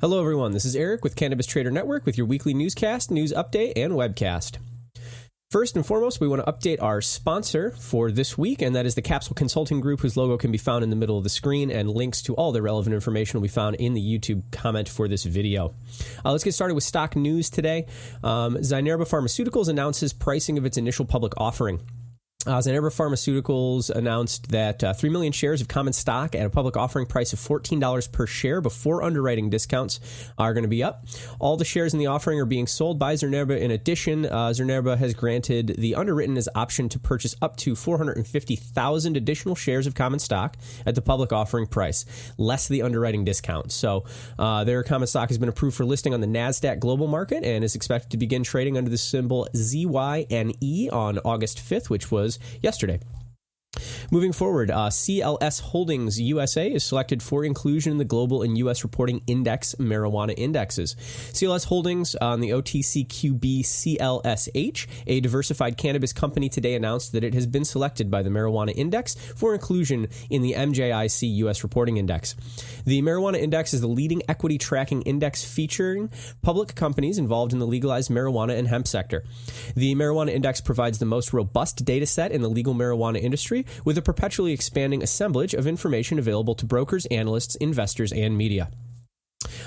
Hello, everyone. This is Eric with Cannabis Trader Network with your weekly newscast, news update, and webcast. First and foremost, we want to update our sponsor for this week, and that is the Capsule Consulting Group, whose logo can be found in the middle of the screen, and links to all the relevant information will be found in the YouTube comment for this video. Let's get started with stock news today. Zynerba Pharmaceuticals announces pricing of its initial public offering. Zynerba Pharmaceuticals announced that 3 million shares of common stock at a public offering price of $14 per share before underwriting discounts are going to be up. All the shares in the offering are being sold by Zynerba. In addition, Zynerba has granted the underwritten as option to purchase up to 450,000 additional shares of common stock at the public offering price, less the underwriting discount. So their common stock has been approved for listing on the NASDAQ Global Market and is expected to begin trading under the symbol ZYNE on August 5th, which was yesterday. Moving forward, CLS Holdings USA is selected for inclusion in the global and U.S. reporting index marijuana indexes. CLS Holdings on the OTCQB CLSH, a diversified cannabis company, today announced that it has been selected by the Marijuana Index for inclusion in the MJIC U.S. reporting index. The Marijuana Index is the leading equity tracking index featuring public companies involved in the legalized marijuana and hemp sector. The Marijuana Index provides the most robust data set in the legal marijuana industry, with a perpetually expanding assemblage of information available to brokers, analysts, investors, and media.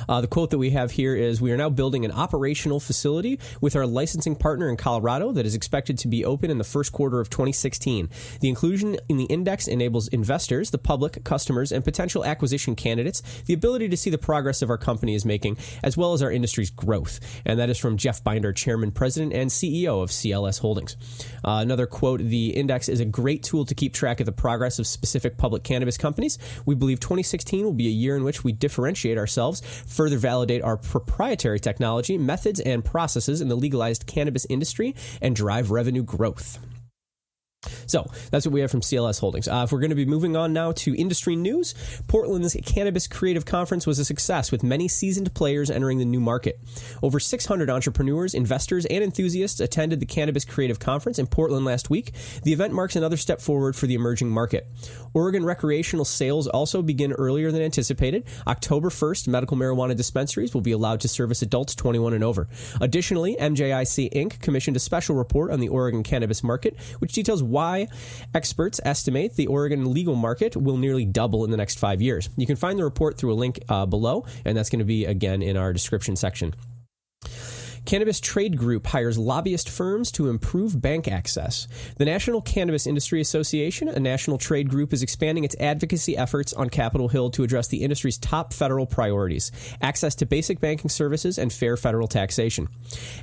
The quote that we have here is, "We are now building an operational facility with our licensing partner in Colorado that is expected to be open in the first quarter of 2016. The inclusion in the index enables investors, the public, customers, and potential acquisition candidates the ability to see the progress of our company is making, as well as our industry's growth." And that is from Jeff Binder, Chairman, President, and CEO of CLS Holdings. Another quote, "The index is a great tool to keep track of the progress of specific public cannabis companies. We believe 2016 will be a year in which we differentiate ourselves, further validate our proprietary technology, methods, and processes in the legalized cannabis industry, and drive revenue growth." So that's what we have from CLS Holdings. If we're going to be moving on now to industry news, Portland's Cannabis Creative Conference was a success, with many seasoned players entering the new market. Over 600 entrepreneurs, investors, and enthusiasts attended the Cannabis Creative Conference in Portland last week. The event marks another step forward for the emerging market. Oregon recreational sales also begin earlier than anticipated. October 1st, medical marijuana dispensaries will be allowed to service adults 21 and over. Additionally, MJIC Inc. commissioned a special report on the Oregon cannabis market, which details why experts estimate the Oregon legal market will nearly double in the next 5 years. You can find the report through a link below, and that's going to be, again, in our description section. Cannabis Trade Group hires lobbyist firms to improve bank access. The National Cannabis Industry Association, a national trade group, is expanding its advocacy efforts on Capitol Hill to address the industry's top federal priorities: access to basic banking services and fair federal taxation.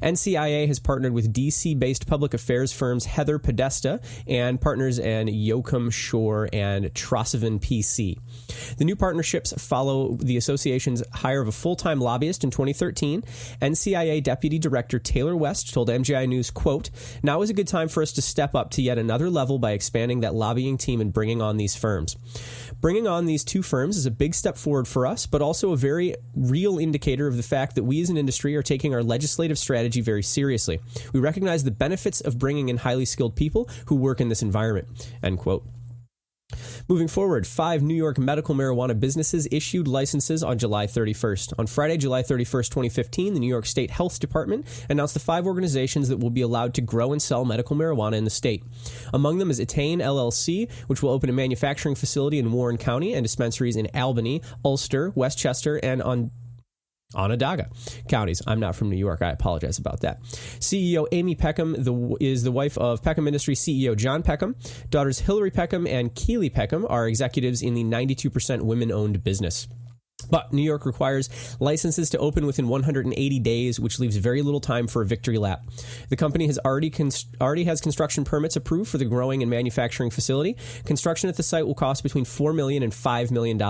NCIA has partnered with D.C.-based public affairs firms Heather Podesta and partners in Yoakum Shore and Trosevin PC. The new partnerships follow the association's hire of a full-time lobbyist in 2013. NCIA Deputy Director Taylor West told MGI News, quote, "Now is a good time for us to step up to yet another level by expanding that lobbying team and bringing on these firms. Bringing on these two firms is a big step forward for us, but also a very real indicator of the fact that we as an industry are taking our legislative strategy very seriously. We recognize the benefits of bringing in highly skilled people who work in this environment," end quote. Moving forward, 5 New York medical marijuana businesses issued licenses on July 31st. On Friday, July 31st, 2015, the New York State Health Department announced the 5 organizations that will be allowed to grow and sell medical marijuana in the state. Among them is Attain LLC, which will open a manufacturing facility in Warren County and dispensaries in Albany, Ulster, Westchester, and Onondaga counties. I'm not from New York. I apologize about that. CEO Amy Peckham is the wife of Peckham Industries CEO John Peckham. Daughters Hillary Peckham and Keely Peckham are executives in the 92% women-owned business. But New York requires licenses to open within 180 days, which leaves very little time for a victory lap. The company already has construction permits approved for the growing and manufacturing facility. Construction at the site will cost between $4 million and $5 million,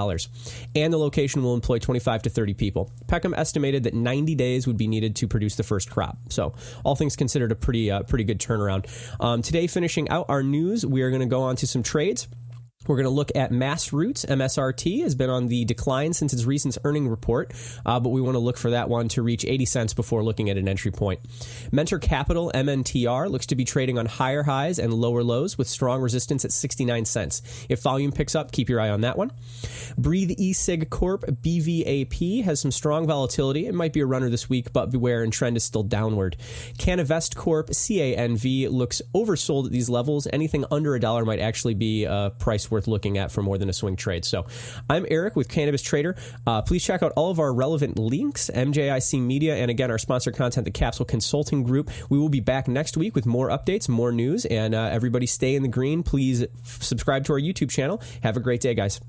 and the location will employ 25 to 30 people. Peckham estimated that 90 days would be needed to produce the first crop. So, all things considered, a pretty good turnaround. Today, finishing out our news, we are going to go on to some trades. We're going to look at Mass Roots. MSRT has been on the decline since its recent earning report, but we want to look for that one to reach 80 cents before looking at an entry point. Mentor Capital, MNTR, looks to be trading on higher highs and lower lows with strong resistance at 69 cents. If volume picks up, keep your eye on that one. Breathe eSig Corp, BVAP, has some strong volatility. It might be a runner this week, but beware, and trend is still downward. Canavest Corp, CANV, looks oversold at these levels. Anything under $1 might actually be a price worth looking at for more than a swing trade. So I'm Eric with Cannabis Trader. Please check out all of our relevant links, MJIC Media, and again, our sponsor content, the Capsule Consulting Group. We will be back next week with more updates, more news, and everybody stay in the green. Please subscribe to our YouTube channel. Have a great day, guys.